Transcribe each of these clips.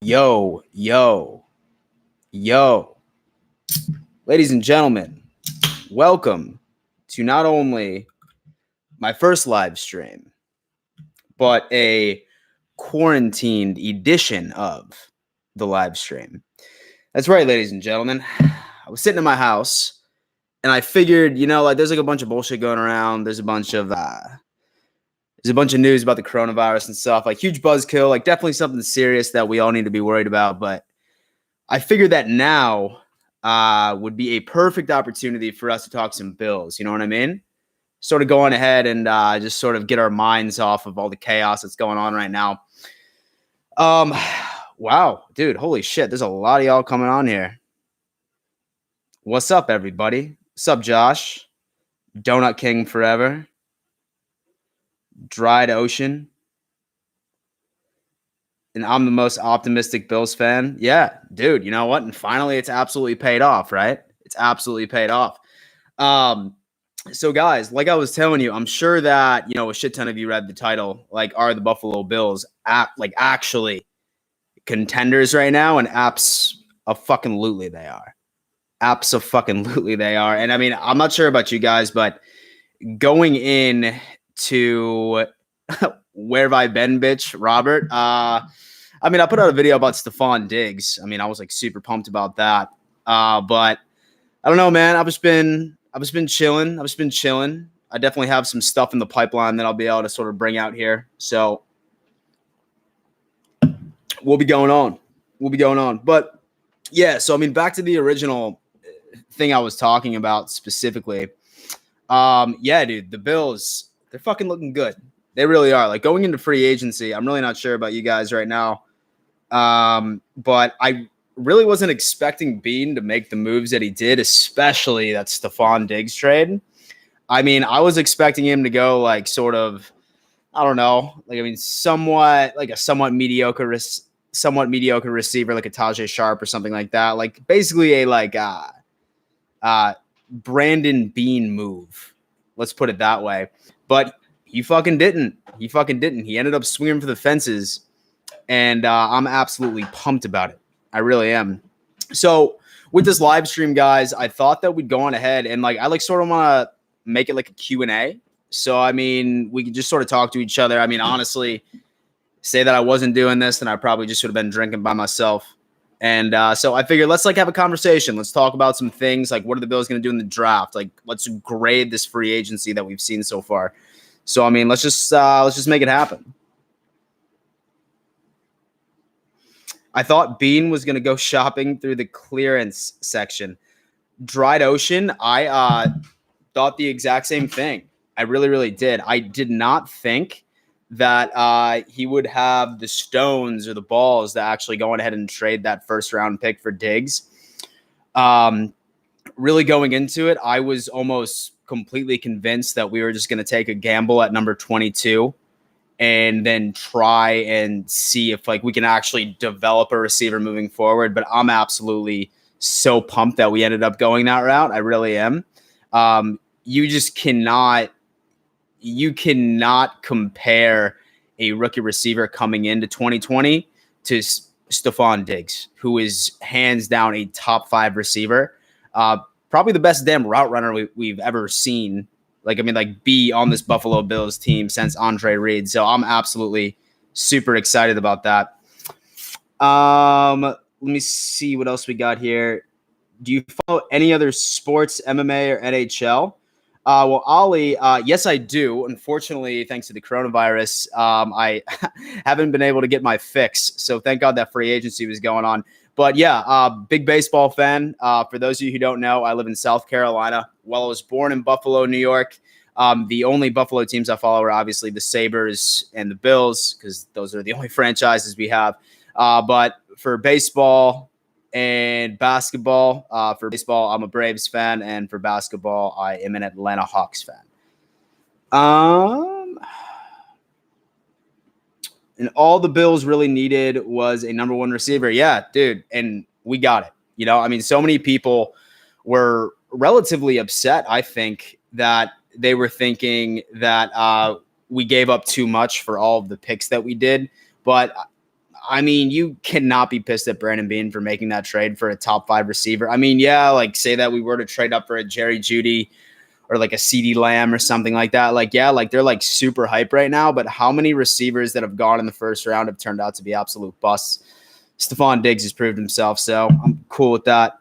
Yo, yo, yo. Ladies and gentlemen, welcome to not only my first live stream, but a quarantined edition of the live stream. That's right, ladies and gentlemen. I was sitting in my house and I figured, there's like a bunch of bullshit going around. There's a bunch of news about the coronavirus and stuff, like huge buzzkill, like definitely something serious that we all need to be worried about. But I figured that now would be a perfect opportunity for us to talk some Bills. You know what I mean? Sort of going ahead and just sort of get our minds off of all the chaos that's going on right now. Wow, dude, holy shit. There's a lot of y'all coming on here. What's up, everybody? What's up, Josh? Donut King forever. Dried Ocean. And I'm the most optimistic Bills fan. Yeah, dude, you know what? And finally, it's absolutely paid off, right? It's absolutely paid off. So, guys, like I was telling you, I'm sure that, a shit ton of you read the title, like, are the Buffalo Bills actually contenders right now? And abso-fucking-lutely they are. Abso-fucking-lutely they are. And, I mean, I'm not sure about you guys, but going in to where have I been, bitch, Robert? I put out a video about Stephon Diggs. I was like super pumped about that. But I don't know, man. I've just been chilling. I definitely have some stuff in the pipeline that I'll be able to sort of bring out here. So we'll be going on. But yeah, so back to the original thing I was talking about specifically. Yeah, dude, the Bills, they're fucking looking good. They really are. Like, going into free agency, I'm really not sure about you guys right now. But I really wasn't expecting Bean to make the moves that he did, especially that Stephon Diggs trade. I was expecting him to go like sort of, I don't know, somewhat like a somewhat mediocre receiver, like a Tajay Sharp or something like that. Like basically a Brandon Bean move. Let's put it that way. But he fucking didn't. He ended up swinging for the fences, and I'm absolutely pumped about it. I really am. So with this live stream, guys, I thought that we'd go on ahead and I sort of want to make it like a Q&A. So, we could just sort of talk to each other. Honestly, say that I wasn't doing this, and I probably just would have been drinking by myself. And so I figured let's have a conversation. Let's talk about some things like what are the Bills going to do in the draft? Like, let's grade this free agency that we've seen so far. So, let's just make it happen. I thought Bean was going to go shopping through the clearance section. Dried Ocean, I thought the exact same thing. I really, really did. I did not think that he would have the stones or the balls to actually go ahead and trade that first-round pick for Diggs. Really going into it, I was almost completely convinced that we were just going to take a gamble at number 22 and then try and see if we can actually develop a receiver moving forward. But I'm absolutely so pumped that we ended up going that route. I really am. You cannot compare a rookie receiver coming into 2020 to Stephon Diggs, who is hands down a top 5 receiver. Probably the best damn route runner we've ever seen. Be on this Buffalo Bills team since Andre Reed. So I'm absolutely super excited about that. Let me see what else we got here. Do you follow any other sports, MMA or NHL? Well, Ollie, yes, I do. Unfortunately, thanks to the coronavirus, I haven't been able to get my fix. So thank God that free agency was going on. But yeah, big baseball fan. For those of you who don't know, I live in South Carolina. Well, I was born in Buffalo, New York. The only Buffalo teams I follow are obviously the Sabres and the Bills, because those are the only franchises we have. But for baseball and basketball, for baseball, I'm a Braves fan. And for basketball, I am an Atlanta Hawks fan. And all the Bills really needed was a number 1 receiver. Yeah, dude. And we got it. So many people were relatively upset, I think, that they were thinking that we gave up too much for all of the picks that we did. But I mean, you cannot be pissed at Brandon Bean for making that trade for a top 5 receiver. I mean, yeah, like say that we were to trade up for a Jerry Jeudy or like a CeeDee Lamb or something like that. Like, yeah, like they're like super hype right now. But how many receivers that have gone in the first round have turned out to be absolute busts? Stephon Diggs has proved himself, so I'm cool with that.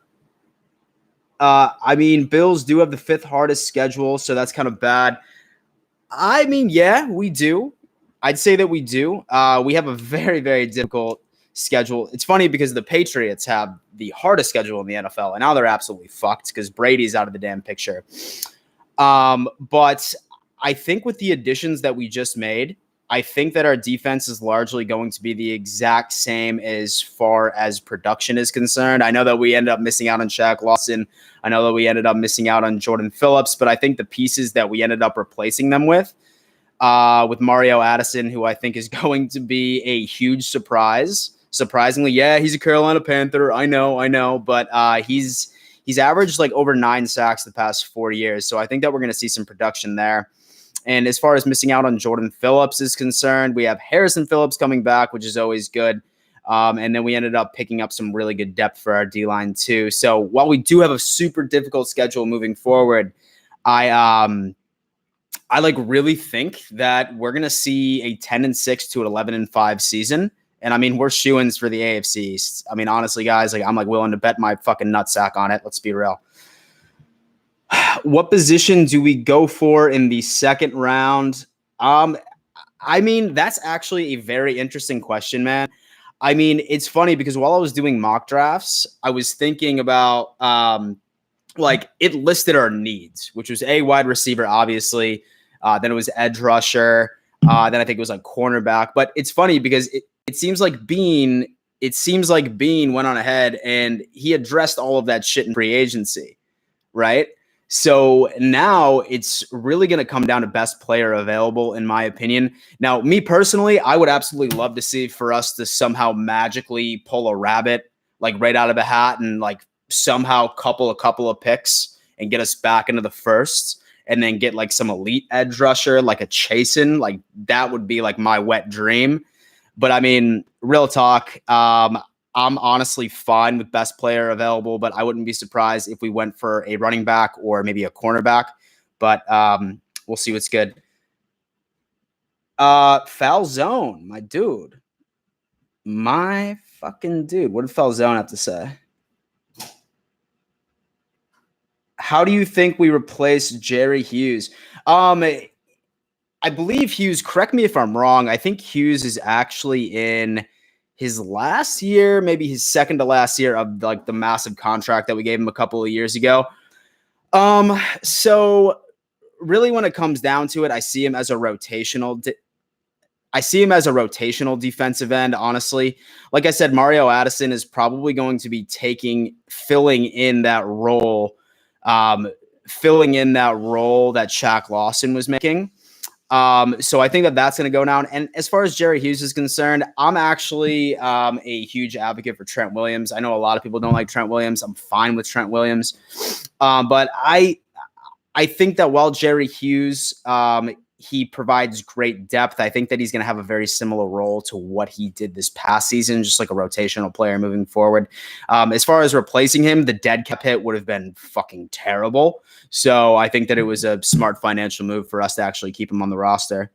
I mean, Bills do have the 5th hardest schedule, so that's kind of bad. I mean, yeah, we do. I'd say that we do. We have a very, very difficult schedule. It's funny because the Patriots have the hardest schedule in the NFL, and now they're absolutely fucked because Brady's out of the damn picture. But I think with the additions that we just made, I think that our defense is largely going to be the exact same as far as production is concerned. I know that we ended up missing out on Shaq Lawson. I know that we ended up missing out on Jordan Phillips, but I think the pieces that we ended up replacing them with Mario Addison, who I think is going to be a huge surprise. Surprisingly, yeah, he's a Carolina Panther. I know, but he's averaged like over 9 sacks the past 4 years. So I think that we're going to see some production there. And as far as missing out on Jordan Phillips is concerned, we have Harrison Phillips coming back, which is always good. And then we ended up picking up some really good depth for our D-line too. So while we do have a super difficult schedule moving forward, I like really think that we're going to see a 10-6 to an 11-5 season. And I mean, we're shoo-ins for the AFC East. I mean, honestly, guys, like I'm like willing to bet my fucking nutsack on it. Let's be real. What position do we go for in the 2nd round? I mean, that's actually a very interesting question, man. I mean, it's funny because while I was doing mock drafts, I was thinking about like it listed our needs, which was a wide receiver, obviously. Then it was edge rusher. Then I think it was like cornerback. But it's funny because it seems like Bean went on ahead and he addressed all of that shit in free agency, right? So now it's really going to come down to best player available, in my opinion. Now, me personally, I would absolutely love to see for us to somehow magically pull a rabbit like right out of a hat and like somehow couple a couple of picks and get us back into the first and then get like some elite edge rusher, like a Chasen. Like that would be like my wet dream. But I mean, real talk, I'm honestly fine with best player available, but I wouldn't be surprised if we went for a running back or maybe a cornerback. But we'll see what's good. Foul zone, my dude. My fucking dude. What did Foul Zone have to say? How do you think we replace Jerry Hughes? I believe Hughes, correct me if I'm wrong, I think Hughes is actually in his last year, maybe his second to last year of like the massive contract that we gave him a couple of years ago. So really when it comes down to it, I see him as a rotational defensive end, honestly. Like I said, Mario Addison is probably going to be filling in that role that Shaq Lawson was making. So I think that that's going to go down. And as far as Jerry Hughes is concerned, I'm actually a huge advocate for Trent Williams. I know a lot of people don't like Trent Williams. I'm fine with Trent Williams. But I think that while Jerry Hughes, he provides great depth, I think that he's going to have a very similar role to what he did this past season, just like a rotational player moving forward. As far as replacing him, the dead cap hit would have been fucking terrible. So I think that it was a smart financial move for us to actually keep him on the roster.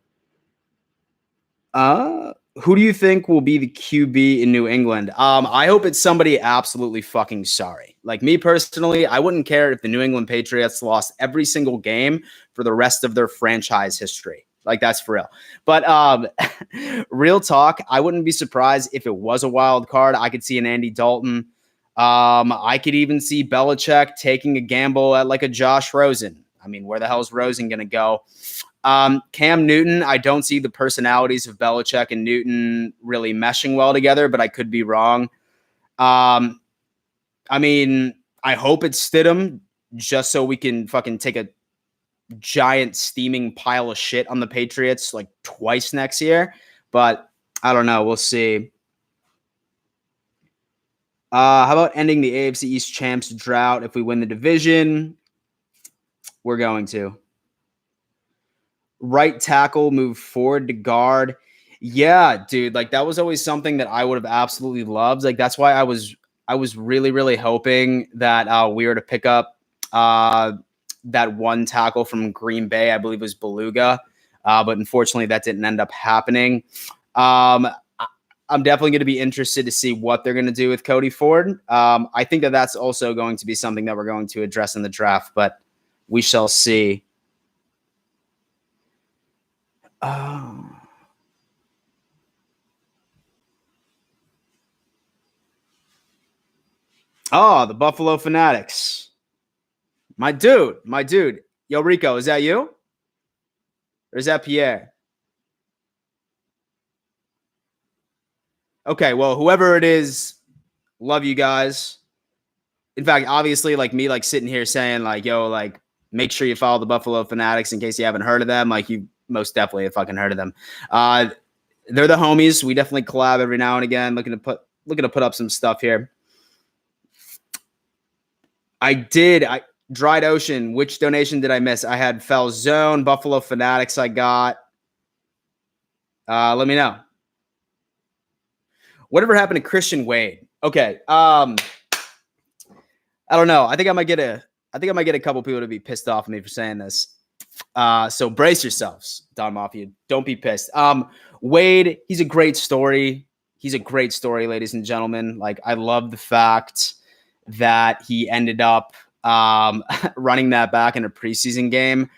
Who do you think will be the QB in New England? I hope it's somebody absolutely fucking sorry. Like me personally, I wouldn't care if the New England Patriots lost every single game for the rest of their franchise history. Like that's for real. But real talk, I wouldn't be surprised if it was a wild card. I could see an Andy Dalton. I could even see Belichick taking a gamble at like a Josh Rosen. I mean, where the hell is Rosen going to go? Cam Newton, I don't see the personalities of Belichick and Newton really meshing well together, but I could be wrong. I mean, I hope it's Stidham just so we can fucking take a giant steaming pile of shit on the Patriots like twice next year. But I don't know. We'll see. How about ending the AFC East champs drought if we win the division? We're going to. Right tackle, move forward to guard. Yeah, dude. Like that was always something that I would have absolutely loved. Like that's why I was really, really hoping that we were to pick up that one tackle from Green Bay. I believe it was Beluga. But unfortunately that didn't end up happening. Um, I'm definitely going to be interested to see what they're going to do with Cody Ford. I think that that's also going to be something that we're going to address in the draft, but we shall see. Oh, the Buffalo Fanatics. My dude. Yo, Rico, is that you? Or is that Pierre? Okay, well, whoever it is, love you guys. In fact, obviously, like me, like sitting here saying, like, yo, like, make sure you follow the Buffalo Fanatics in case you haven't heard of them. Like, you most definitely have fucking heard of them. Uh, they're the homies. We definitely collab every now and again, looking to put up some stuff here. I Dried Ocean. Which donation did I miss? I had Falzone, Buffalo Fanatics. I got. Let me know. Whatever happened to Christian Wade? Okay. I don't know. I think I might get a couple people to be pissed off at me for saying this. So brace yourselves, Don Mafia. Don't be pissed. Wade, he's a great story. He's a great story, ladies and gentlemen. Like, I love the fact that he ended up running that back in a preseason game.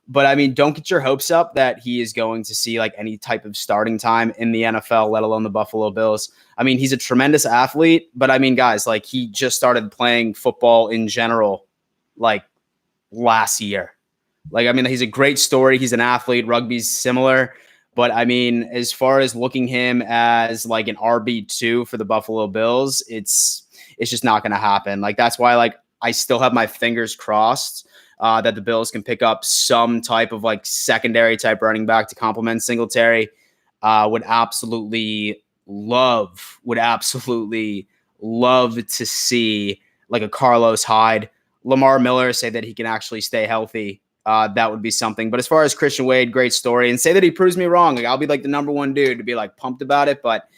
But I mean, don't get your hopes up that he is going to see like any type of starting time in the NFL, let alone the Buffalo Bills. I mean, he's a tremendous athlete, but I mean, guys, like he just started playing football in general, like last year. Like, I mean, he's a great story. He's an athlete. Rugby's similar. But I mean, as far as looking him as like an RB2 for the Buffalo Bills, it's just not going to happen. Like, that's why, like, I still have my fingers crossed that the Bills can pick up some type of like secondary type running back to complement Singletary. Would absolutely love to see like a Carlos Hyde, Lamar Miller, say that he can actually stay healthy. That would be something. But as far as Christian Wade, great story. And say that he proves me wrong. Like, I'll be like the number one dude to be like pumped about it. But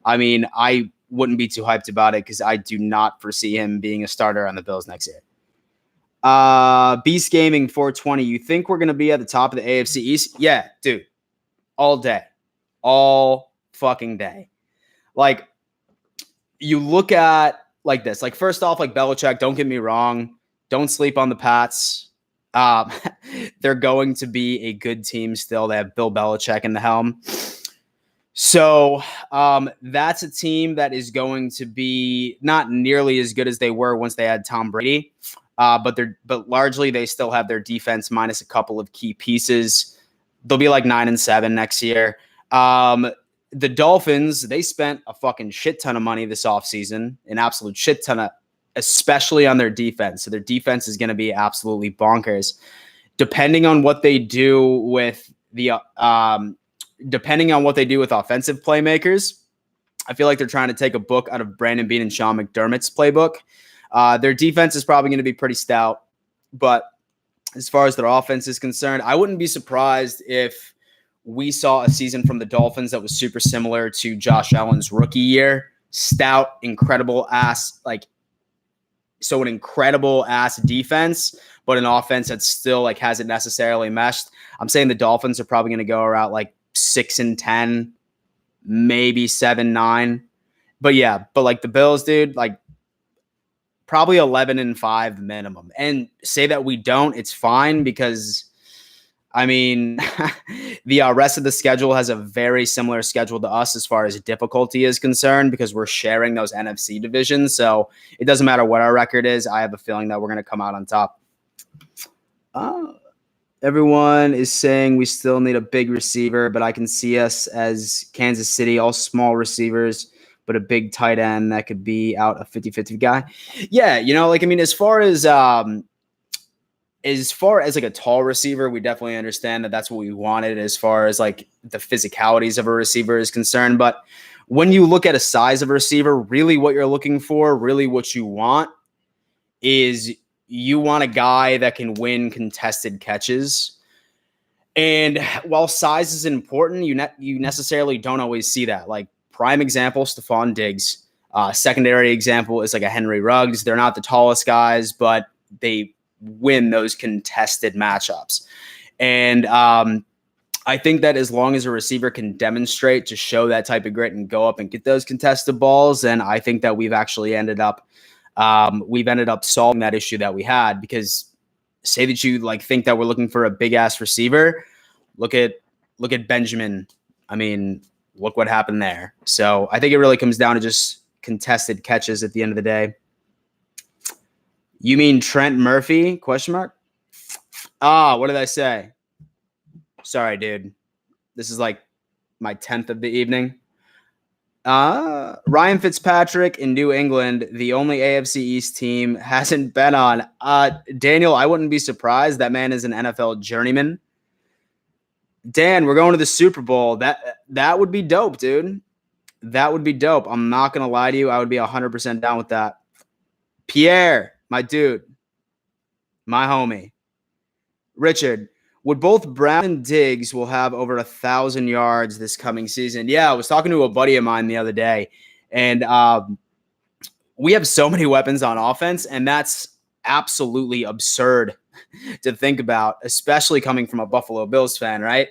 I mean, I wouldn't be too hyped about it because I do not foresee him being a starter on the Bills next year. Beast Gaming 420. You think we're going to be at the top of the AFC East? Yeah, dude. All day. All fucking day. Like, you look at like this. Like, first off, like Belichick, don't get me wrong. Don't sleep on the Pats. Um, they're going to be a good team still. They have Bill Belichick in the helm. So that's a team that is going to be not nearly as good as they were once they had Tom Brady. But largely they still have their defense minus a couple of key pieces. They'll be like 9-7 next year. The Dolphins, they spent a fucking shit ton of money this offseason, an absolute shit ton of, especially on their defense. So their defense is going to be absolutely bonkers. Depending on what they do with offensive playmakers, I feel like they're trying to take a book out of Brandon Beane and Sean McDermott's playbook. Their defense is probably going to be pretty stout, but as far as their offense is concerned, I wouldn't be surprised if we saw a season from the Dolphins that was super similar to Josh Allen's rookie year. Stout, incredible ass defense, but an offense that still like hasn't necessarily meshed. I'm saying the Dolphins are probably going to go around like 6-10, maybe 7-9. But yeah, but like the Bills, dude, like probably 11-5 minimum. And say that we don't, it's fine because I mean, the rest of the schedule has a very similar schedule to us as far as difficulty is concerned because we're sharing those NFC divisions. So it doesn't matter what our record is. I have a feeling that we're going to come out on top. Everyone is saying we still need a big receiver, but I can see us as Kansas City, all small receivers, but a big tight end that could be out a 50-50 guy. Yeah, you know, like, I mean, as far as like a tall receiver, we definitely understand that that's what we wanted as far as like the physicalities of a receiver is concerned. But when you look at a size of a receiver, really what you're looking for, really what you want is you want a guy that can win contested catches. And while size is important, you necessarily don't always see that. Like prime example, Stephon Diggs. Secondary example is like a Henry Ruggs. They're not the tallest guys, but they win those contested matchups. And I think that as long as a receiver can demonstrate to show that type of grit and go up and get those contested balls, then I think that we've actually ended up solving that issue that we had. Because say that you like think that we're looking for a big ass receiver, look at Benjamin. I mean, look what happened there. So I think it really comes down to just contested catches at the end of the day. You mean Trent Murphy? Question mark. What did I say? Sorry, dude. This is like my 10th of the evening. Ryan Fitzpatrick in New England, the only AFC East team hasn't been on. Daniel, I wouldn't be surprised. That man is an NFL journeyman. Dan, we're going to the Super Bowl. That would be dope, dude. That would be dope. I'm not going to lie to you. I would be 100% down with that. Pierre, my dude, my homie. Richard, would both Brown and Diggs will have over 1,000 yards this coming season? Yeah, I was talking to a buddy of mine the other day, and we have so many weapons on offense, and that's absolutely absurd to think about, especially coming from a Buffalo Bills fan, right?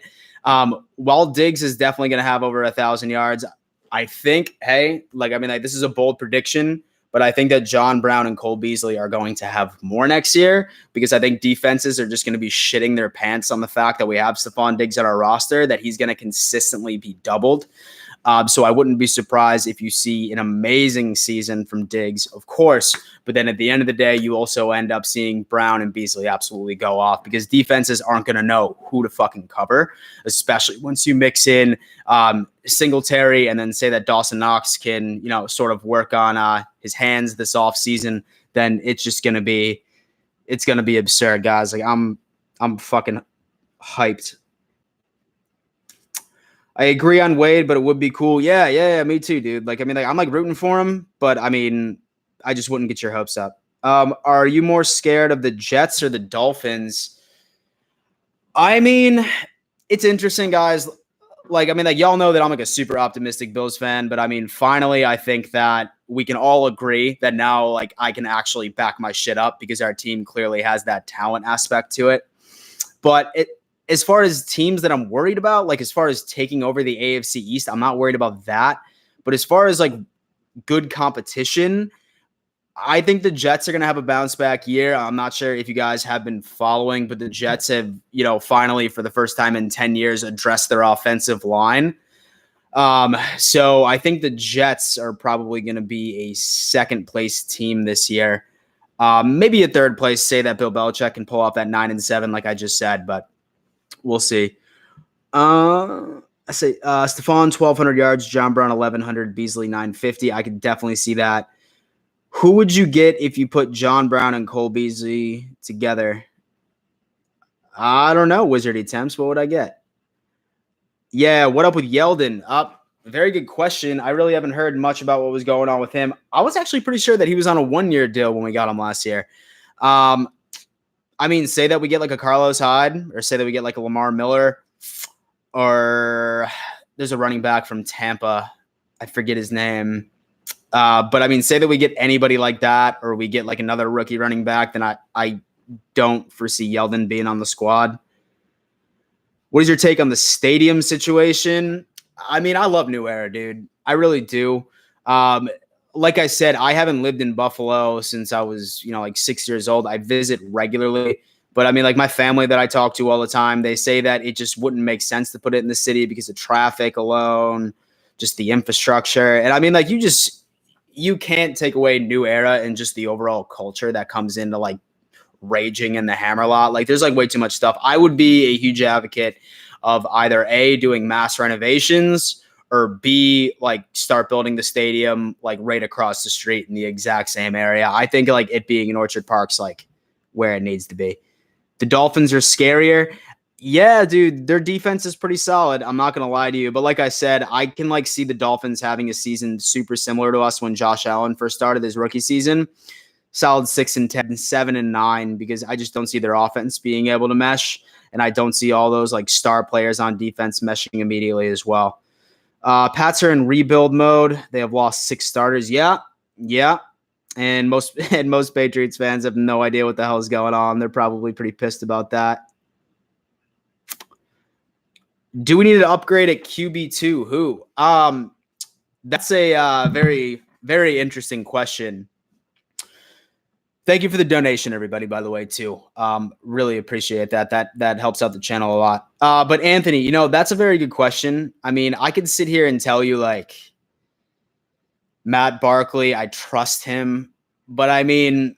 While Diggs is definitely going to have over 1,000 yards, I think, this is a bold prediction, but I think that John Brown and Cole Beasley are going to have more next year, because I think defenses are just going to be shitting their pants on the fact that we have Stephon Diggs on our roster, that he's going to consistently be doubled. So I wouldn't be surprised if you see an amazing season from Diggs, of course. But then at the end of the day, you also end up seeing Brown and Beasley absolutely go off, because defenses aren't going to know who to fucking cover, especially once you mix in Singletary and then say that Dawson Knox can, sort of work on his hands this offseason. Then it's just going to be absurd, guys. Like I'm fucking hyped. I agree on Wade, but it would be cool. Yeah, me too, dude. I'm like rooting for him, but I mean, I just wouldn't get your hopes up. Are you more scared of the Jets or the Dolphins? I mean, it's interesting, guys. Y'all know that I'm like a super optimistic Bills fan, but I mean, finally, I think that we can all agree that now, like, I can actually back my shit up, because our team clearly has that talent aspect to it. But as far as teams that I'm worried about, like as far as taking over the AFC East, I'm not worried about that. But as far as like good competition, I think the Jets are going to have a bounce back year. I'm not sure if you guys have been following, but the Jets have, finally for the first time in 10 years addressed their offensive line. So I think the Jets are probably going to be a second place team this year. Maybe a third place, say that Bill Belichick can pull off that 9-7, like I just said, but we'll see. I say Stephon 1,200 yards, John Brown 1,100, Beasley 950. I could definitely see that. Who would you get if you put John Brown and Cole Beasley together? I don't know, Wizard Attempts. What would I get? Yeah, what up with Yeldon? Very good question. I really haven't heard much about what was going on with him. I was actually pretty sure that he was on a 1-year deal when we got him last year. I mean, say that we get like a Carlos Hyde, or say that we get like a Lamar Miller, or there's a running back from Tampa. I forget his name. But I mean, say that we get anybody like that, or we get like another rookie running back, then I don't foresee Yeldon being on the squad. What is your take on the stadium situation? I mean, I love New Era, dude. I really do. Like I said, I haven't lived in Buffalo since I was, like 6 years old. I visit regularly, but I mean, like my family that I talk to all the time, they say that it just wouldn't make sense to put it in the city because of traffic alone, just the infrastructure. And I mean, like you can't take away New Era and just the overall culture that comes into like raging in the Hammerlot. Like there's like way too much stuff. I would be a huge advocate of either A, doing mass renovations, or B, like start building the stadium like right across the street in the exact same area. I think like it being in Orchard Park's like where it needs to be. The Dolphins are scarier. Yeah, dude, their defense is pretty solid. I'm not going to lie to you. But like I said, I can like see the Dolphins having a season super similar to us when Josh Allen first started his rookie season. Solid 6-10, 7-9, because I just don't see their offense being able to mesh. and I don't see all those like star players on defense meshing immediately as well. Pats are in rebuild mode. They have lost 6 starters. Yeah. And most Patriots fans have no idea what the hell is going on. They're probably pretty pissed about that. Do we need to upgrade at QB2? Who? That's a very, very interesting question. Thank you for the donation, everybody, by the way, too. Really appreciate that. That helps out the channel a lot. But Anthony, that's a very good question. I mean, I could sit here and tell you, like, Matt Barkley, I trust him. But, I mean,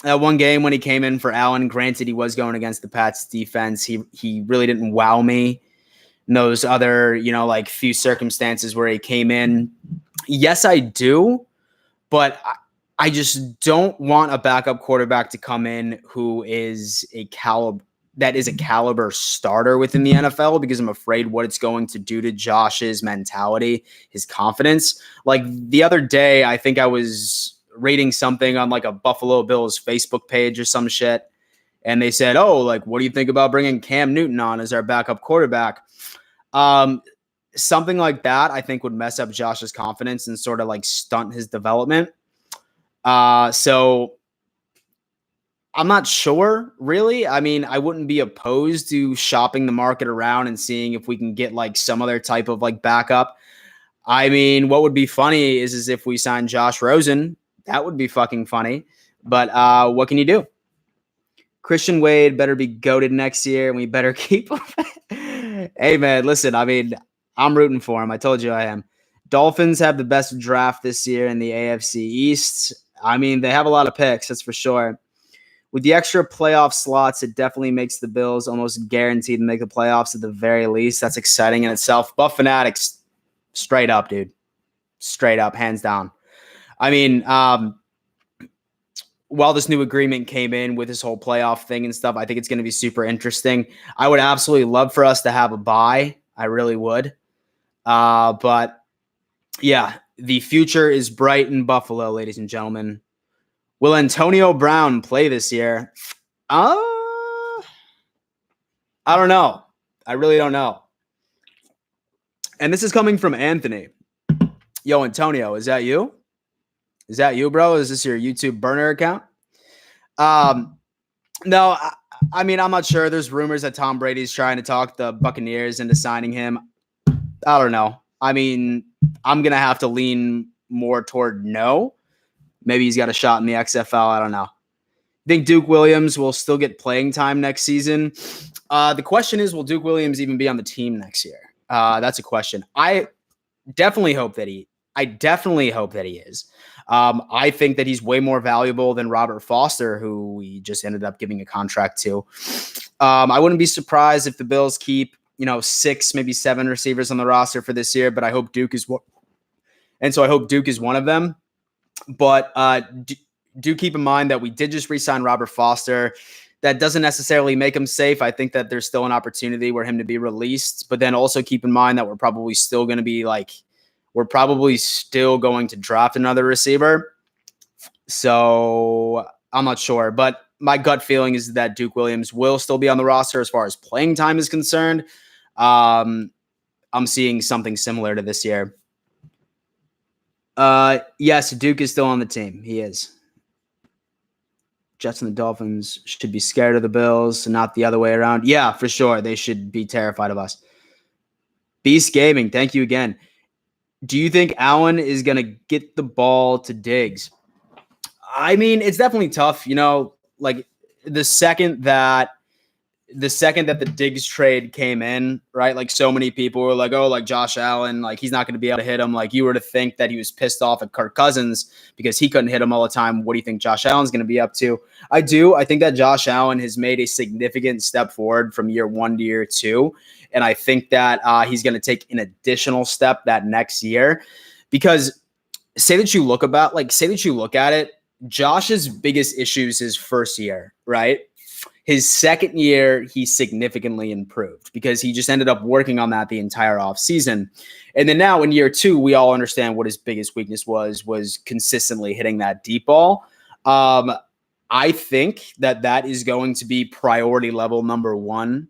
that one game when he came in for Allen, granted, he was going against the Pats defense. He really didn't wow me in those other, like, few circumstances where he came in. Yes, I do. But I just don't want a backup quarterback to come in who is a caliber starter within the NFL, because I'm afraid what it's going to do to Josh's mentality, his confidence. Like the other day, I think I was reading something on like a Buffalo Bills Facebook page or some shit, and they said, "Oh, like, what do you think about bringing Cam Newton on as our backup quarterback?" Something like that, I think, would mess up Josh's confidence and sort of like stunt his development. So I'm not sure, really. I mean, I wouldn't be opposed to shopping the market around and seeing if we can get like some other type of like backup. I mean, what would be funny is if we sign Josh Rosen. That would be fucking funny. But what can you do? Christian Wade better be goated next year, and we better keep him. Hey, man, listen, I mean, I'm rooting for him. I told you I am. Dolphins have the best draft this year in the AFC East. I mean, they have a lot of picks, that's for sure. With the extra playoff slots, it definitely makes the Bills almost guaranteed to make the playoffs at the very least. That's exciting in itself. Buff Fanatics, straight up, dude. Straight up, hands down. I mean, while this new agreement came in with this whole playoff thing and stuff, I think it's going to be super interesting. I would absolutely love for us to have a bye. I really would. But, yeah, the future is bright in Buffalo, ladies and gentlemen. Will Antonio Brown play this year? I don't know. I really don't know. And this is coming from Anthony. Yo, Antonio, is that you? Is that you, bro? Is this your YouTube burner account? No, I mean, I'm not sure. There's rumors that Tom Brady's trying to talk the Buccaneers into signing him. I don't know. I mean, I'm going to have to lean more toward no. Maybe he's got a shot in the XFL. I don't know. I think Duke Williams will still get playing time next season. The question is, will Duke Williams even be on the team next year? That's a question. I definitely hope that he is. I think that he's way more valuable than Robert Foster, who we just ended up giving a contract to. I wouldn't be surprised if the Bills keep, 6, maybe 7 receivers on the roster for this year, but I hope Duke is one. And so I hope Duke is one of them. But do keep in mind that we did just re-sign Robert Foster. That doesn't necessarily make him safe. I think that there's still an opportunity for him to be released. But then also keep in mind that we're probably still going to draft another receiver. So I'm not sure. But my gut feeling is that Duke Williams will still be on the roster as far as playing time is concerned. I'm seeing something similar to this year. Yes, Duke is still on the team. He is. Jets and the Dolphins should be scared of the Bills, not the other way around. Yeah, for sure. They should be terrified of us. Beast Gaming, thank you again. Do you think Allen is going to get the ball to Diggs? I mean, it's definitely tough. Like the second that the Diggs trade came in, right? Like so many people were like, oh, like Josh Allen, like he's not going to be able to hit him. Like you were to think that he was pissed off at Kirk Cousins because he couldn't hit him all the time. What do you think Josh Allen's going to be up to? I do. I think that Josh Allen has made a significant step forward from year 1 to year 2. And I think that he's going to take an additional step that next year, because say that you look at it, Josh's biggest issues his first year, right? His second year, he significantly improved because he just ended up working on that the entire offseason. And then now in year 2, we all understand what his biggest weakness was consistently hitting that deep ball. I think that is going to be priority level number one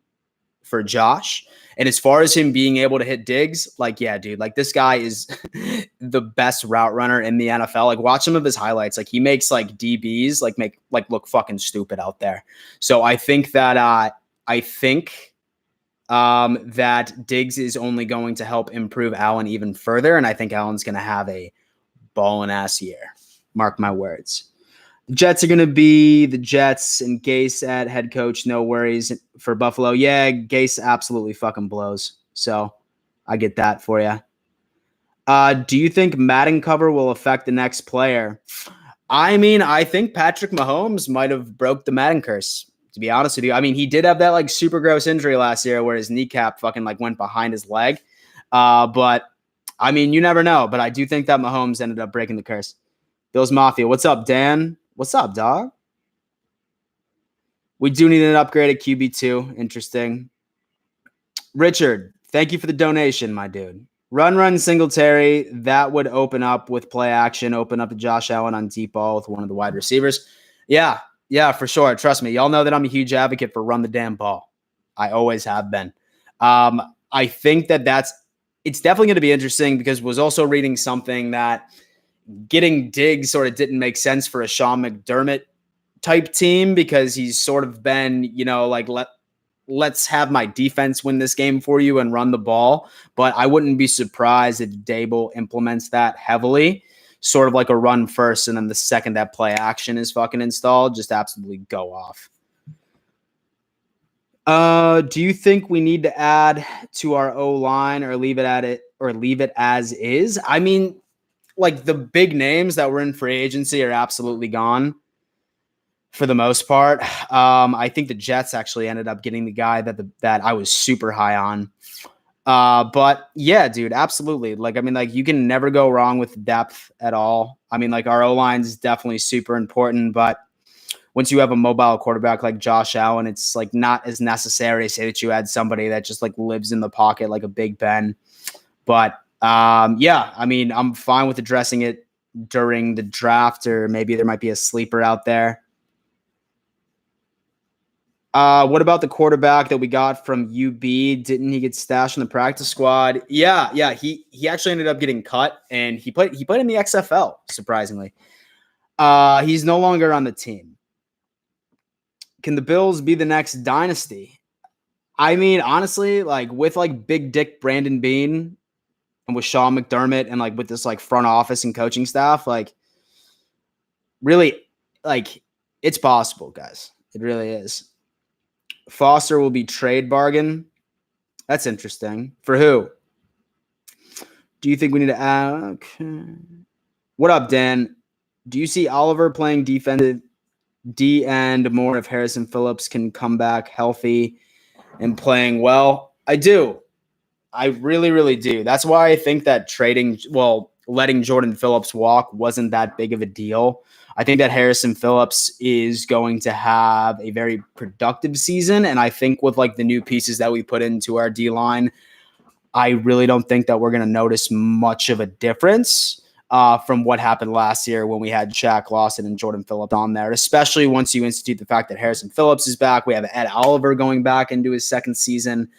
for Josh. And as far as him being able to hit digs, like, yeah, dude, like this guy is the best route runner in the NFL. Like, watch some of his highlights. Like, he makes like DBs make look fucking stupid out there. So I think that that Diggs is only going to help improve Allen even further, and I think Allen's going to have a ballin' ass year. Mark my words. The Jets are going to be the Jets and Gase at head coach. No worries for Buffalo. Yeah, Gase absolutely fucking blows. So I get that for you. Do you think Madden cover will affect the next player? I mean, I think Patrick Mahomes might have broke the Madden curse, to be honest with you. I mean, he did have that like super gross injury last year where his kneecap fucking like went behind his leg. But I mean, you never know. But I do think that Mahomes ended up breaking the curse. Bills Mafia. What's up, Dan? What's up, dog? We do need an upgrade at QB2. Interesting. Richard, thank you for the donation, my dude. Run Singletary. That would open up with play action, open up to Josh Allen on deep ball with one of the wide receivers. Yeah, for sure. Trust me. Y'all know that I'm a huge advocate for run the damn ball. I always have been. I think it's definitely going to be interesting because was also reading something that getting Diggs sort of didn't make sense for a Sean McDermott type team because he's sort of been, like let's have my defense win this game for you and run the ball. But I wouldn't be surprised if Dable implements that heavily, sort of like a run first, and then the second that play action is fucking installed, just absolutely go off. Do you think we need to add to our O-line or leave it as is? I mean, like the big names that were in free agency are absolutely gone for the most part. I think the Jets actually ended up getting the guy that I was super high on. But yeah, dude, absolutely. Like, I mean, like you can never go wrong with depth at all. I mean, like our O-line is definitely super important, but once you have a mobile quarterback like Josh Allen, it's like not as necessary to say that you had somebody that just like lives in the pocket like a Big Ben. But yeah, I mean, I'm fine with addressing it during the draft, or maybe there might be a sleeper out there. What about the quarterback that we got from UB? Didn't he get stashed in the practice squad? Yeah. He actually ended up getting cut, and he played in the XFL, surprisingly. He's no longer on the team. Can the Bills be the next dynasty? I mean, honestly, like with like Big Dick Brandon Beane and with Sean McDermott and like with this like front office and coaching staff, like really, like it's possible, guys. It really is. Foster will be trade bargain. That's interesting. For who? Do you think we need to add? Okay. What up, Dan? Do you see Oliver playing defensive D end more if Harrison Phillips can come back healthy and playing well? I do. I really, really do. That's why I think that letting Jordan Phillips walk wasn't that big of a deal. I think that Harrison Phillips is going to have a very productive season. And I think with like the new pieces that we put into our D-line, I really don't think that we're going to notice much of a difference from what happened last year when we had Shaq Lawson and Jordan Phillips on there, especially once you institute the fact that Harrison Phillips is back. We have Ed Oliver going back into his second season.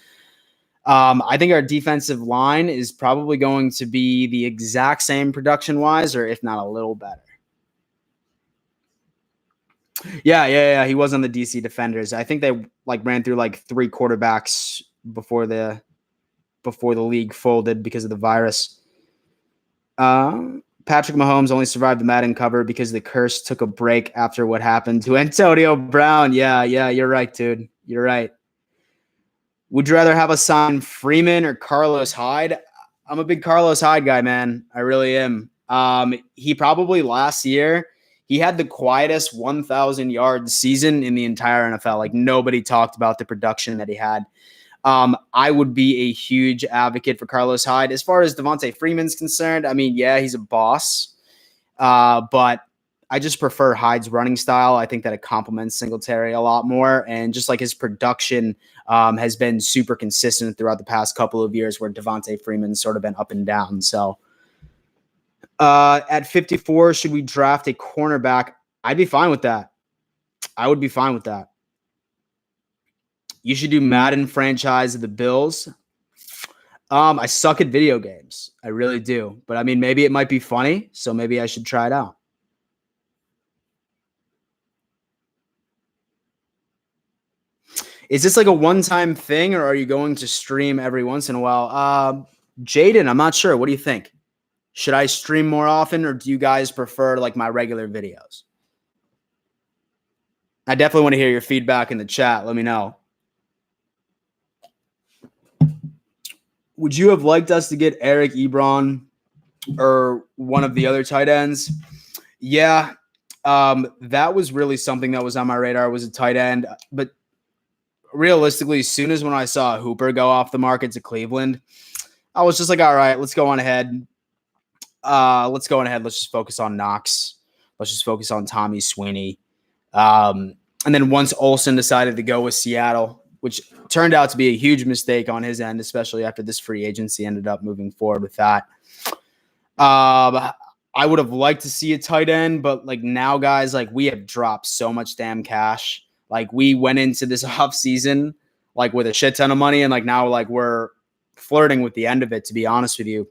I think our defensive line is probably going to be the exact same production-wise, or if not a little better. Yeah. He was on the DC Defenders. I think they like ran through like 3 quarterbacks before the league folded because of the virus. Patrick Mahomes only survived the Madden cover because the curse took a break after what happened to Antonio Brown. Yeah, you're right, dude. You're right. Would you rather have us sign Freeman or Carlos Hyde? I'm a big Carlos Hyde guy, man. I really am. He probably last year, he had the quietest 1,000-yard season in the entire NFL. Like nobody talked about the production that he had. I would be a huge advocate for Carlos Hyde. As far as Devontae Freeman's concerned, I mean, yeah, he's a boss. But I just prefer Hyde's running style. I think that it complements Singletary a lot more. And just like his production has been super consistent throughout the past couple of years where Devontae Freeman's sort of been up and down. So at 54, should we draft a cornerback? I'd be fine with that. I would be fine with that. You should do Madden franchise of the Bills. I suck at video games. I really do. But I mean, maybe it might be funny, so maybe I should try it out. Is this like a one-time thing, or are you going to stream every once in a while? Jaden, I'm not sure. What do you think? Should I stream more often, or do you guys prefer like my regular videos? I definitely want to hear your feedback in the chat. Let me know. Would you have liked us to get Eric Ebron or one of the other tight ends? Yeah, that was really something that was on my radar, was a tight end. But realistically, as soon as when I saw Hooper go off the market to Cleveland, I was just like, all right, let's go on ahead. Let's go on ahead. Let's just focus on Knox. Let's just focus on Tommy Sweeney. And then once Olsen decided to go with Seattle, which turned out to be a huge mistake on his end, especially after this free agency ended up moving forward with that. I would have liked to see a tight end, but like now, guys, like we have dropped so much damn cash. Like we went into this off season like with a shit ton of money, and like now like we're flirting with the end of it, to be honest with you.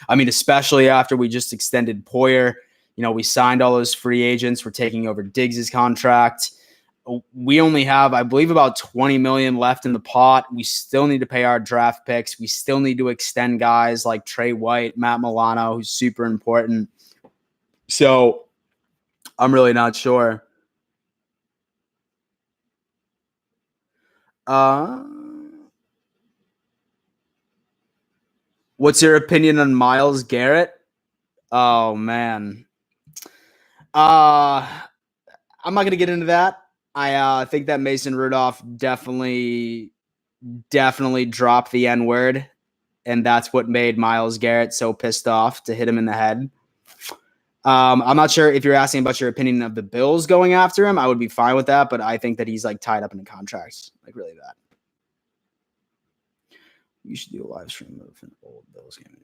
I mean, especially after we just extended Poyer, you know, we signed all those free agents. We're taking over Diggs' contract. We only have, I believe, about 20 million left in the pot. We still need to pay our draft picks. We still need to extend guys like Trey White, Matt Milano, who's super important. So I'm really not sure. What's your opinion on Myles Garrett? Oh, man. I'm not going to get into that. I think that Mason Rudolph definitely dropped the N-word, and that's what made Myles Garrett so pissed off to hit him in the head. I'm not sure if you're asking about your opinion of the Bills going after him. I would be fine with that, but I think that he's like tied up in a contract, like really bad. You should do a live stream of an old Bills game.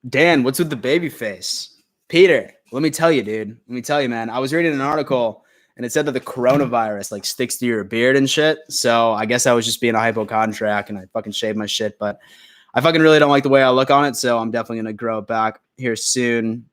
Dan, what's with the baby face? Peter, let me tell you, dude. Let me tell you, man. I was reading an article, and it said that the coronavirus like sticks to your beard and shit. So I guess I was just being a hypochondriac, and I fucking shaved my shit. But I fucking really don't like the way I look on it, so I'm definitely gonna grow it back here soon.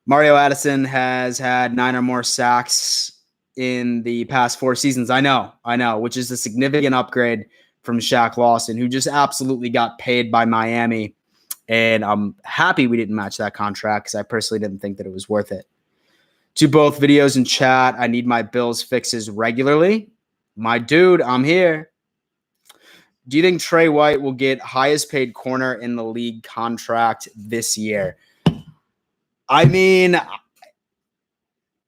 Mario Addison has had 9 or more sacks in the past 4 seasons. I know, which is a significant upgrade from Shaq Lawson, who just absolutely got paid by Miami. And I'm happy we didn't match that contract because I personally didn't think that it was worth it. To both videos in chat, I need my Bills fixes regularly. My dude, I'm here. Do you think Trey White will get highest paid corner in the league contract this year? I mean,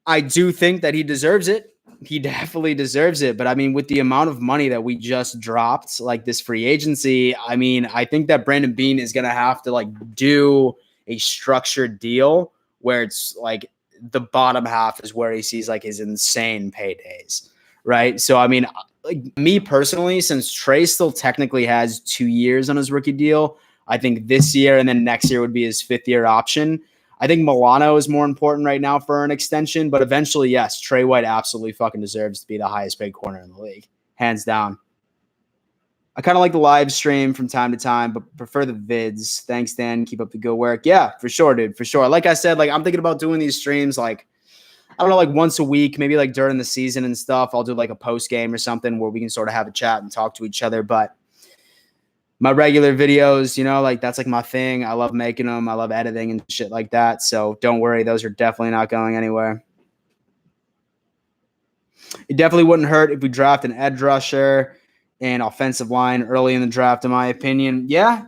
I do think that he deserves it. He definitely deserves it. But I mean, with the amount of money that we just dropped, like this free agency, I mean, I think that Brandon Beane is going to have to like do a structured deal where it's like the bottom half is where he sees like his insane paydays. Right. So, I mean, like me personally, since Trey still technically has 2 years on his rookie deal, I think this year and then next year would be his 5th year option. I think Milano is more important right now for an extension, but eventually, yes, Trey White absolutely fucking deserves to be the highest paid corner in the league. Hands down. I kind of like the live stream from time to time, but prefer the vids. Thanks, Dan. Keep up the good work. Yeah, for sure, dude. For sure. Like I said, like I'm thinking about doing these streams like, I don't know, like once a week, maybe like during the season and stuff. I'll do like a post game or something where we can sort of have a chat and talk to each other. But my regular videos, you know, like that's like my thing. I love making them. I love editing and shit like that. So don't worry. Those are definitely not going anywhere. It definitely wouldn't hurt if we draft an edge rusher and offensive line early in the draft, in my opinion. Yeah,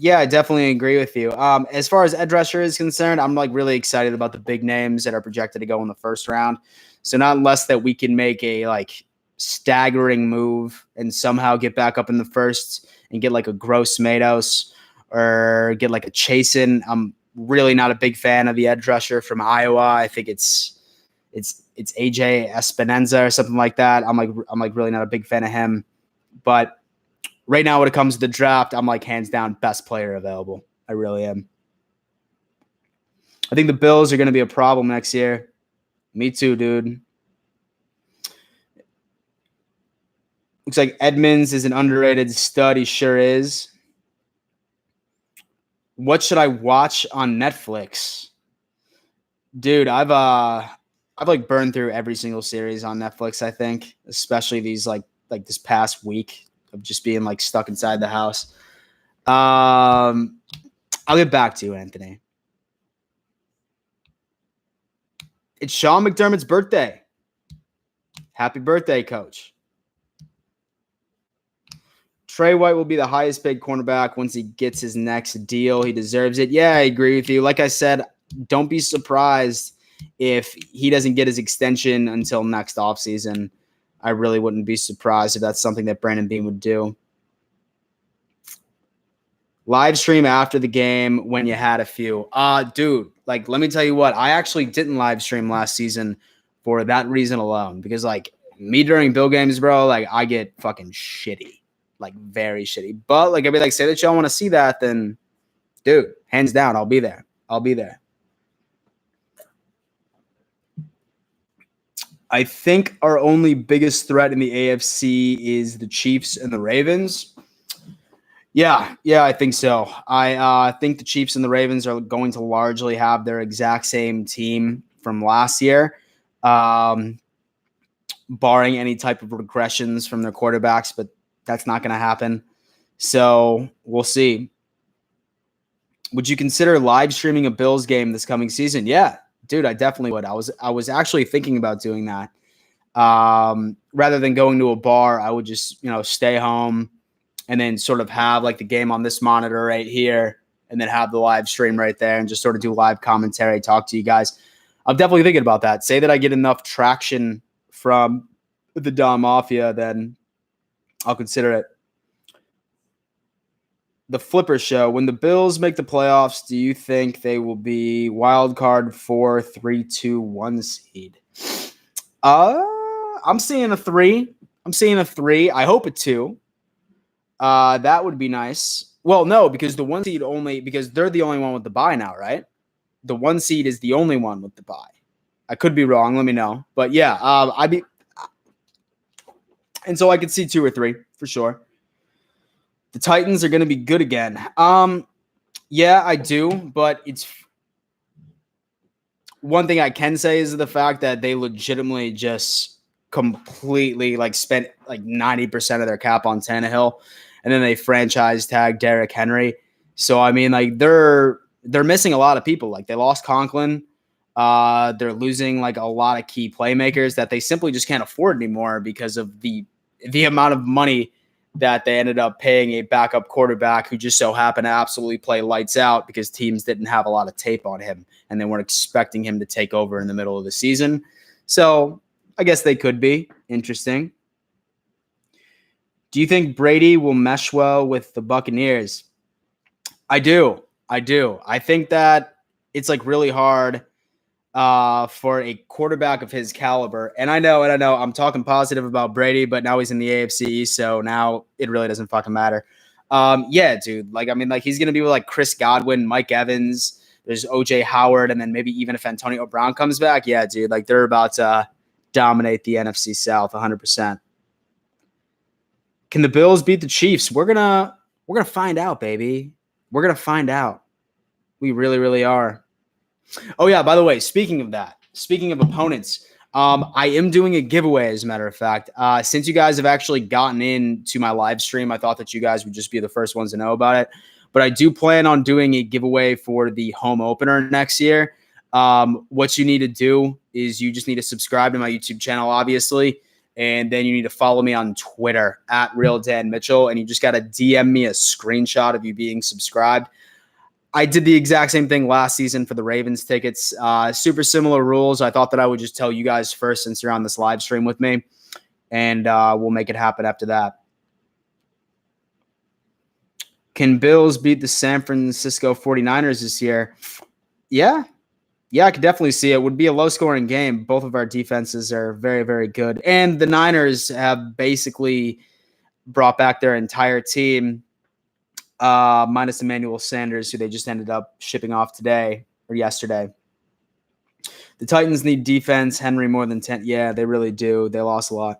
I definitely agree with you. As far as edge rusher is concerned, I'm like really excited about the big names that are projected to go in the first round. So not unless that we can make a like staggering move and somehow get back up in the first and get like a Gross Matos or get like a Chasen. I'm really not a big fan of the edge rusher from Iowa. I think it's AJ Espinenza or something like that. I'm like really not a big fan of him. But right now when it comes to the draft, I'm like hands down best player available. I really am. I think the Bills are going to be a problem next year. Me too, dude. Looks like Edmonds is an underrated stud. He sure is. What should I watch on Netflix? Dude, I've like burned through every single series on Netflix, I think, especially these like this past week of just being like stuck inside the house. I'll get back to you, Anthony. It's Sean McDermott's birthday. Happy birthday, coach. Trey White will be the highest paid cornerback once he gets his next deal. He deserves it. Yeah, I agree with you. Like I said, don't be surprised if he doesn't get his extension until next offseason. I really wouldn't be surprised if that's something that Brandon Beane would do. Live stream after the game when you had a few. Dude, like, let me tell you what. I actually didn't live stream last season for that reason alone. Because, like, me during Bill games, bro, like, I get fucking shitty. Like, very shitty. But, like, I'd be like, say that y'all want to see that, then, dude, hands down, I'll be there. I'll be there. I think our only biggest threat in the AFC is the Chiefs and the Ravens. Yeah, I think so. I think the Chiefs and the Ravens are going to largely have their exact same team from last year, barring any type of regressions from their quarterbacks, but that's not going to happen. So we'll see. Would you consider live streaming a Bills game this coming season? Yeah, dude, I definitely would. I was actually thinking about doing that. Rather than going to a bar, I would just, stay home and then sort of have like the game on this monitor right here and then have the live stream right there and just sort of do live commentary, talk to you guys. I'm definitely thinking about that. Say that I get enough traction from the Dom Mafia, then I'll consider it. The Flipper Show. When the Bills make the playoffs, do you think they will be wild card 4, 3, 2, 1 seed? I'm seeing a 3. I hope a 2. That would be nice. Well, no, because the 1 seed because they're the only one with the bye now, right? The 1 seed is the only one with the bye. I could be wrong. Let me know. But yeah, and so I could see 2 or 3 for sure. The Titans are going to be good again. Yeah, I do, but it's one thing I can say is the fact that they legitimately just completely like spent like 90% of their cap on Tannehill, and then they franchise tag Derrick Henry. So I mean, like they're missing a lot of people. Like they lost Conklin. They're losing like a lot of key playmakers that they simply just can't afford anymore because of the amount of money that they ended up paying a backup quarterback who just so happened to absolutely play lights out because teams didn't have a lot of tape on him and they weren't expecting him to take over in the middle of the season. So I guess they could be interesting. Do you think Brady will mesh well with the Buccaneers? I do. I think that it's like really hard for a quarterback of his caliber. And I know I'm talking positive about Brady, but now he's in the AFC, so now it really doesn't fucking matter. Yeah, dude. Like, I mean, like he's going to be with like Chris Godwin, Mike Evans, there's OJ Howard, and then maybe even if Antonio Brown comes back, yeah, dude, like they're about to dominate the NFC South 100%. Can the Bills beat the Chiefs? We're going to find out, baby. We're going to find out. We really, really are. Oh, yeah, by the way, speaking of opponents, I am doing a giveaway, as a matter of fact. Since you guys have actually gotten into my live stream, I thought that you guys would just be the first ones to know about it. But I do plan on doing a giveaway for the home opener next year. What you need to do is you just need to subscribe to my YouTube channel, obviously. And then you need to follow me on Twitter at RealDanMitchell. And you just got to DM me a screenshot of you being subscribed. I did the exact same thing last season for the Ravens tickets. Super similar rules. I thought that I would just tell you guys first since you're on this live stream with me. And we'll make it happen after that. Can Bills beat the San Francisco 49ers this year? Yeah, I could definitely see it. Would be a low-scoring game. Both of our defenses are very, very good. And the Niners have basically brought back their entire team, minus Emmanuel Sanders, who they just ended up shipping off today. or yesterday. The Titans need defense. Henry more than 10. Yeah, they really do. They lost a lot.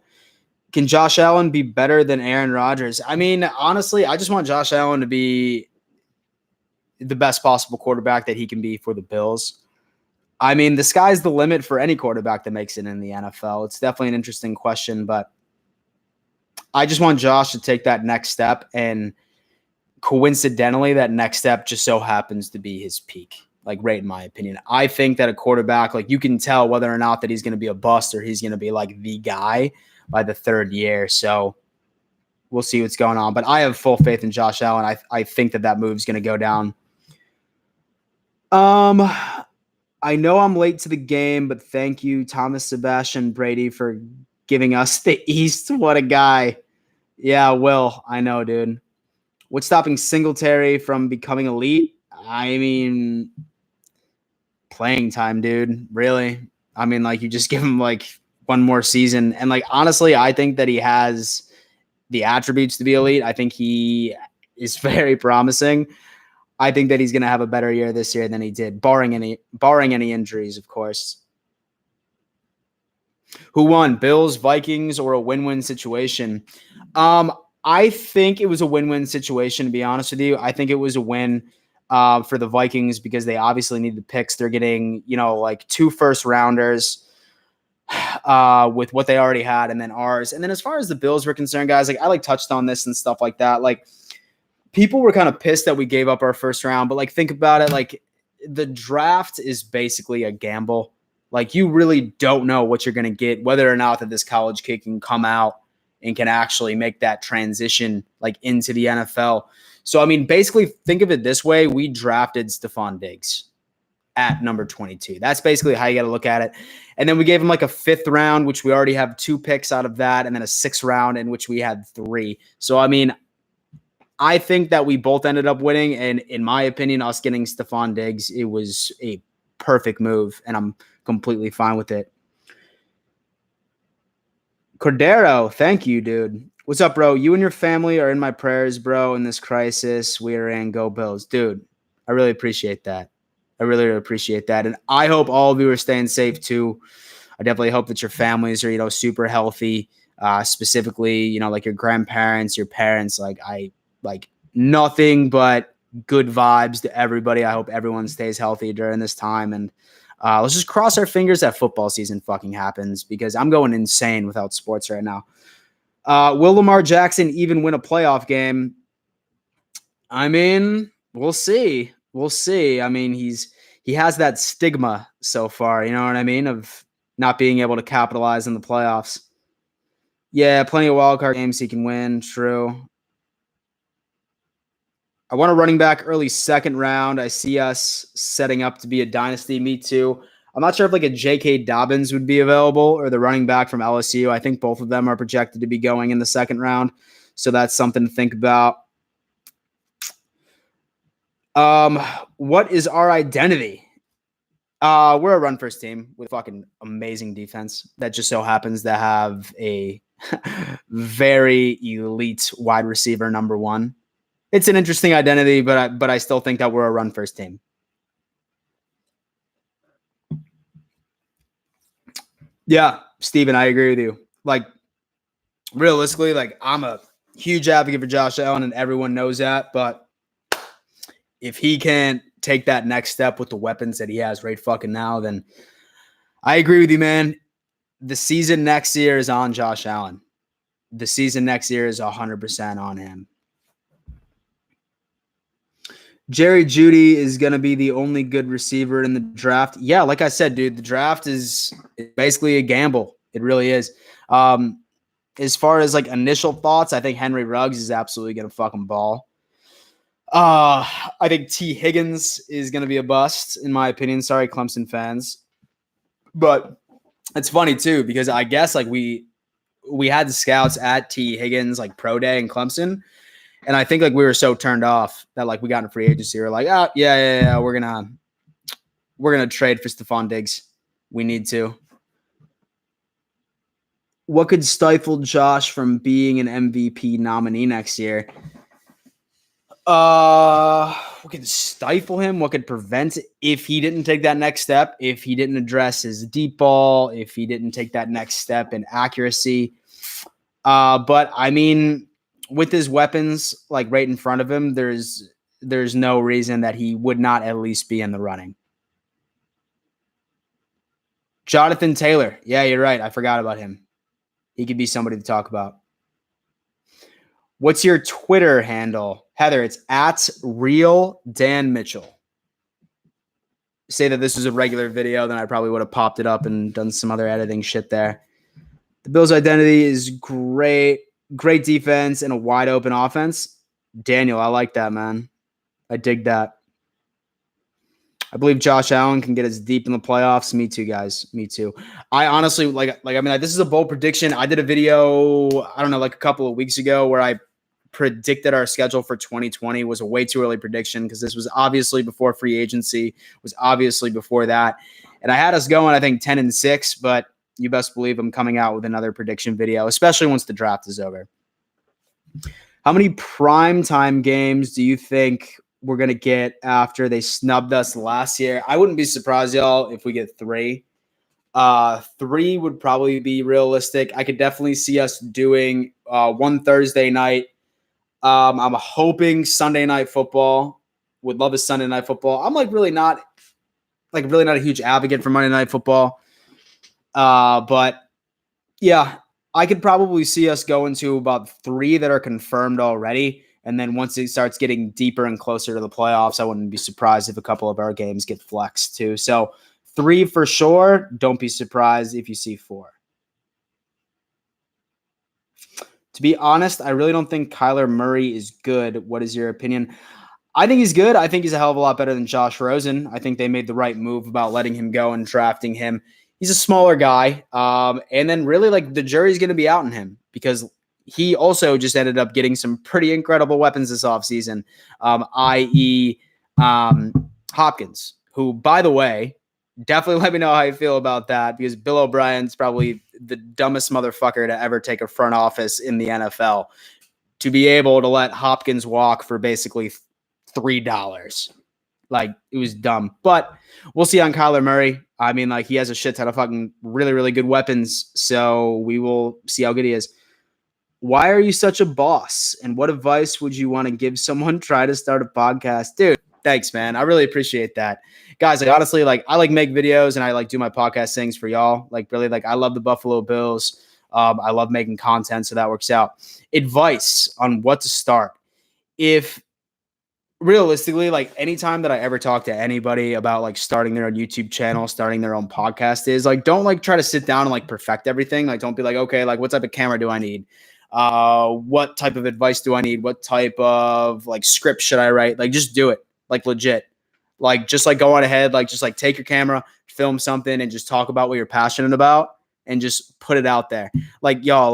Can Josh Allen be better than Aaron Rodgers? I mean, honestly, I just want Josh Allen to be the best possible quarterback that he can be for the Bills. I mean, the sky's the limit for any quarterback that makes it in the NFL. It's definitely an interesting question, but I just want Josh to take that next step, and coincidentally, that next step just so happens to be his peak, like right in my opinion. I think that a quarterback, like you can tell whether or not that he's going to be a bust or he's going to be like the guy by the third year. So we'll see what's going on. But I have full faith in Josh Allen. I think that move's going to go down. I know I'm late to the game, but thank you, Thomas Sebastian Brady, for giving us the East. What a guy. Yeah, Will. I know, dude. What's stopping Singletary from becoming elite? I mean, playing time, dude. Really? I mean, like, you just give him, like, one more season. And, like, honestly, I think that he has the attributes to be elite. I think he is very promising. I think that he's going to have a better year this year than he did, barring any injuries, of course. Who won, Bills, Vikings, or a win-win situation? I think it was a win-win situation, to be honest with you. I think it was a win for the Vikings because they obviously need the picks. They're getting, like 2 first-rounders with what they already had and then ours. And then as far as the Bills were concerned, guys, like I touched on this and stuff like that. Like, people were kind of pissed that we gave up our first round, but like think about it, like the draft is basically a gamble. Like you really don't know what you're going to get, whether or not that this college kid can come out and can actually make that transition like into the NFL. So, I mean, basically think of it this way. We drafted Stephon Diggs at number 22. That's basically how you got to look at it. And then we gave him like a 5th round, which we already have 2 picks out of that. And then a 6th round in which we had 3. So, I mean, I think that we both ended up winning, and in my opinion, us getting Stephon Diggs, it was a perfect move, and I'm completely fine with it. Cordero, thank you, dude. What's up, bro? You and your family are in my prayers, bro, in this crisis. We are in. Go Bills. Dude, I really appreciate that. I really appreciate that, and I hope all of you are staying safe, too. I definitely hope that your families are, super healthy, specifically, like your grandparents, your parents, like nothing but good vibes to everybody. I hope everyone stays healthy during this time. And let's just cross our fingers that football season fucking happens because I'm going insane without sports right now. Will Lamar Jackson even win a playoff game? I mean, we'll see. We'll see. I mean, he has that stigma so far, you know what I mean, of not being able to capitalize in the playoffs. Yeah, plenty of wildcard games he can win. True. I want a running back early 2nd round. I see us setting up to be a dynasty. Me too. I'm not sure if like a J.K. Dobbins would be available or the running back from LSU. I think both of them are projected to be going in the 2nd round. So that's something to think about. What is our identity? We're a run-first team with fucking amazing defense that just so happens to have a very elite wide receiver number 1. It's an interesting identity, but I still think that we're a run-first team. Yeah, Steven, I agree with you. Like, realistically, like I'm a huge advocate for Josh Allen, and everyone knows that. But if he can't take that next step with the weapons that he has right fucking now, then I agree with you, man. The season next year is on Josh Allen. The season next year is 100% on him. Jerry Jeudy is going to be the only good receiver in the draft. Yeah, like I said, dude, the draft is basically a gamble. It really is. As far as like initial thoughts, I think Henry Ruggs is absolutely going to fucking ball. I think T. Higgins is going to be a bust, in my opinion. Sorry, Clemson fans. But it's funny, too, because I guess like we had the scouts at T. Higgins like pro day in Clemson. And I think like we were so turned off that like we got in free agency. We're like, oh yeah, we're gonna trade for Stephon Diggs. We need to. What could stifle Josh from being an MVP nominee next year? What could stifle him? What could prevent it if he didn't take that next step? If he didn't address his deep ball? If he didn't take that next step in accuracy? But I mean, with his weapons like right in front of him, there's no reason that he would not at least be in the running. Jonathan Taylor. Yeah, you're right. I forgot about him. He could be somebody to talk about. What's your Twitter handle? Heather, it's at Real Dan Mitchell. Say that this was a regular video, then I probably would have popped it up and done some other editing shit there. The Bills' identity is great. Great defense and a wide open offense. Daniel, I like that, man. I dig that. I believe Josh Allen can get us deep in the playoffs. Me too, guys. Me too. I honestly this is a bold prediction. I did a video, I don't know, like a couple of weeks ago where I predicted our schedule for 2020. Was a way too early prediction because this was obviously before free agency, was obviously before that. And I had us going, I think, 10-6, but you best believe I'm coming out with another prediction video, especially once the draft is over. How many primetime games do you think we're going to get after they snubbed us last year? I wouldn't be surprised, y'all, if we get 3. 3 would probably be realistic. I could definitely see us doing one Thursday night. I'm hoping Sunday Night Football. Would love a Sunday Night Football. I'm really not a huge advocate for Monday Night Football. But yeah, I could probably see us going to about 3 that are confirmed already. And then once it starts getting deeper and closer to the playoffs, I wouldn't be surprised if a couple of our games get flexed too. So 3 for sure. Don't be surprised if you see 4. To be honest, I really don't think Kyler Murray is good. What is your opinion? I think he's good. I think he's a hell of a lot better than Josh Rosen. I think they made the right move about letting him go and drafting him. He's a smaller guy. And then really the jury's going to be out on him because he also just ended up getting some pretty incredible weapons this offseason, i.e. Hopkins, who, by the way, definitely let me know how you feel about that because Bill O'Brien's probably the dumbest motherfucker to ever take a front office in the NFL to be able to let Hopkins walk for basically $3. It was dumb. But we'll see on Kyler Murray. I mean, he has a shit ton of fucking really, really good weapons. So we will see how good he is. Why are you such a boss? And what advice would you want to give someone trying to start a podcast? Dude, thanks, man. I really appreciate that. Guys, honestly, I make videos and I do my podcast things for y'all. Really, I love the Buffalo Bills. I love making content, so that works out. Advice on what to start. If realistically, anytime that I ever talk to anybody about starting their own YouTube channel, starting their own podcast is don't try to sit down and perfect everything. Don't be okay, what type of camera do I need? What type of advice do I need? What type of script should I write? Just do it. Legit. Just go on ahead. Just take your camera, film something and just talk about what you're passionate about and just put it out there. Y'all,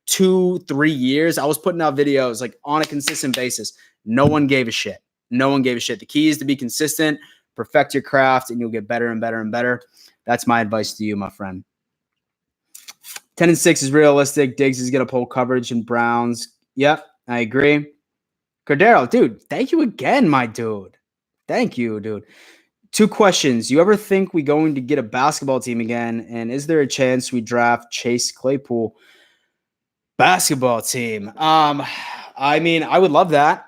2-3 years, I was putting out videos on a consistent basis. No one gave a shit. No one gave a shit. The key is to be consistent, perfect your craft, and you'll get better and better and better. That's my advice to you, my friend. 10-6 is realistic. Diggs is going to pull coverage in Browns. Yep, I agree. Cordero, dude, thank you again, my dude. Thank you, dude. 2 questions. You ever think we going to get a basketball team again? And is there a chance we draft Chase Claypool? Basketball team. I mean, I would love that.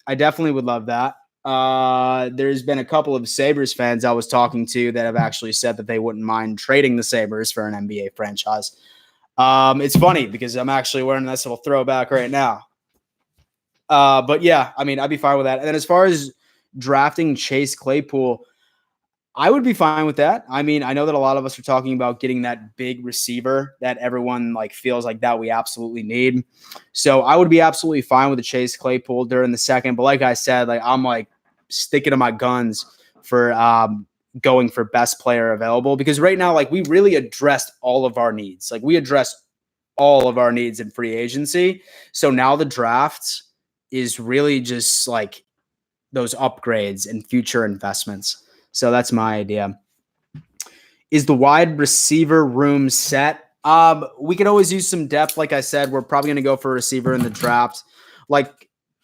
I definitely would love that. There's been a couple of Sabres fans I was talking to that have actually said that they wouldn't mind trading the Sabres for an NBA franchise. It's funny because I'm actually wearing this little throwback right now. But yeah, I mean, I'd be fine with that. And then as far as drafting Chase Claypool, I would be fine with that. I mean, I know that a lot of us are talking about getting that big receiver that everyone feels that we absolutely need. So I would be absolutely fine with the Chase Claypool during the second. But like I said, I'm sticking to my guns for going for best player available because right now, we really addressed all of our needs. We addressed all of our needs in free agency. So now the draft is really just those upgrades and future investments. So that's my idea. Is the wide receiver room set? We could always use some depth. Like I said, we're probably going to go for a receiver in the draft.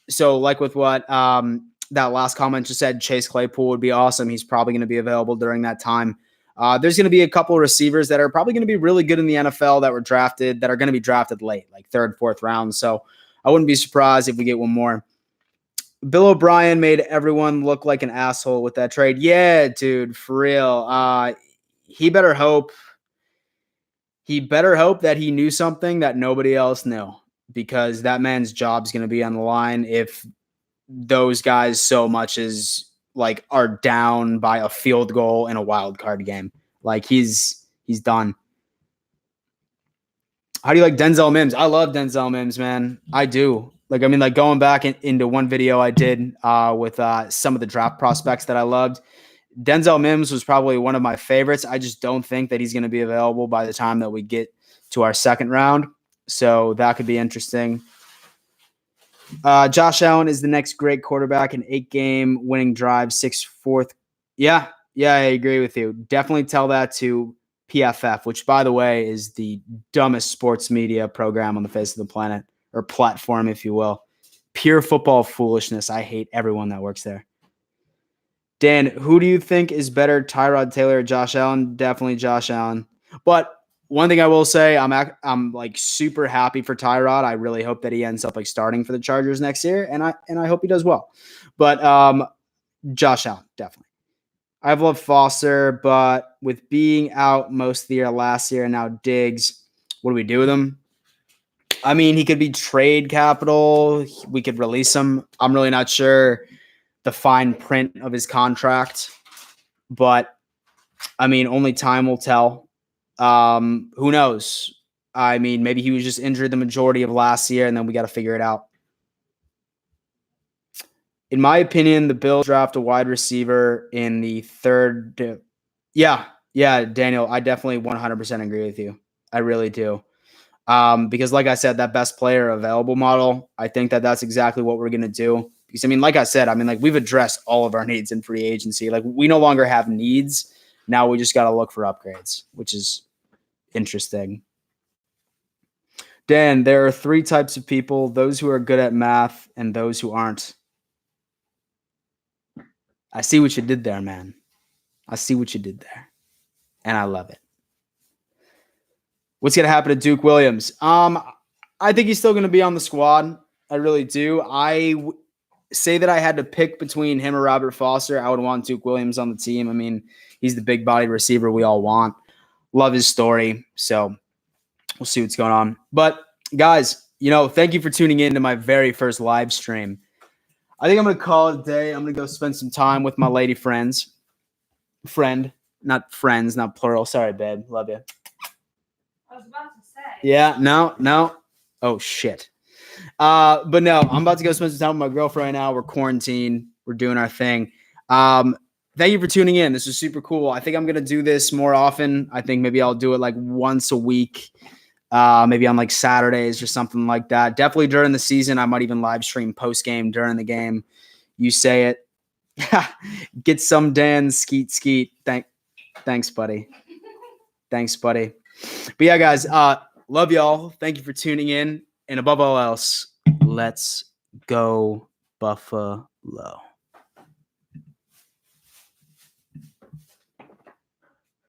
So like with what that last comment just said, Chase Claypool would be awesome. He's probably going to be available during that time. There's going to be a couple of receivers that are probably going to be really good in the NFL that are going to be drafted late, like third, fourth round. So I wouldn't be surprised if we get one more. Bill O'Brien made everyone look like an asshole with that trade. Yeah, dude, for real. He better hope that he knew something that nobody else knew, because that man's job's going to be on the line if those guys so much as like are down by a field goal in a wild card game. Like he's done. How do you like Denzel Mims? I love Denzel Mims, man. I do. Like, I mean, like going back into one video I did with some of the draft prospects that I loved, Denzel Mims was probably one of my favorites. I just don't think that he's going to be available by the time that we get to our second round. So that could be interesting. Josh Allen is the next great quarterback, an 8-game winning drive, 6-4. Yeah, I agree with you. Definitely tell that to PFF, which, by the way, is the dumbest sports media program on the face of the planet, or platform, if you will. Pure football foolishness. I hate everyone that works there. Dan, who do you think is better, Tyrod Taylor or Josh Allen? Definitely Josh Allen. But one thing I will say, I'm like super happy for Tyrod. I really hope that he ends up like starting for the Chargers next year, and I hope he does well. But Josh Allen, definitely. I've loved Foster, but with being out most of the year last year and now Diggs, what do we do with him? I mean, he could be trade capital. We could release him. I'm really not sure the fine print of his contract, but I mean, only time will tell. Who knows? I mean, maybe he was just injured the majority of last year, and then we got to figure it out. In my opinion, the Bills draft a wide receiver in the third. Yeah, Daniel, I definitely 100% agree with you. I really do. Because like I said, that best player available model, I think that that's exactly what we're going to do. Because I mean, like I said, like we've addressed all of our needs in free agency. Like we no longer have needs. Now we just got to look for upgrades, which is interesting. Dan, there are 3 types of people: those who are good at math and those who aren't. I see what you did there, man. I see what you did there. And I love it. What's going to happen to Duke Williams? I think he's still going to be on the squad. I really do. Say that I had to pick between him or Robert Foster, I would want Duke Williams on the team. I mean, he's the big-bodied receiver we all want. Love his story. So we'll see what's going on. But guys, thank you for tuning in to my very first live stream. I think I'm going to call it a day. I'm going to go spend some time with my lady friends. Not friends, not plural. Sorry, babe. Love you. I was about to say. Yeah, no. Oh, shit. But no, I'm about to go spend some time with my girlfriend right now. We're quarantined. We're doing our thing. Thank you for tuning in. This is super cool. I think I'm going to do this more often. I think maybe I'll do it like once a week, maybe on like Saturdays or something like that. Definitely during the season. I might even live stream post-game during the game. You say it. Get some Dan, skeet. Thanks, buddy. Thanks, buddy. But yeah, guys, love y'all. Thank you for tuning in. And above all else, let's go Buffalo.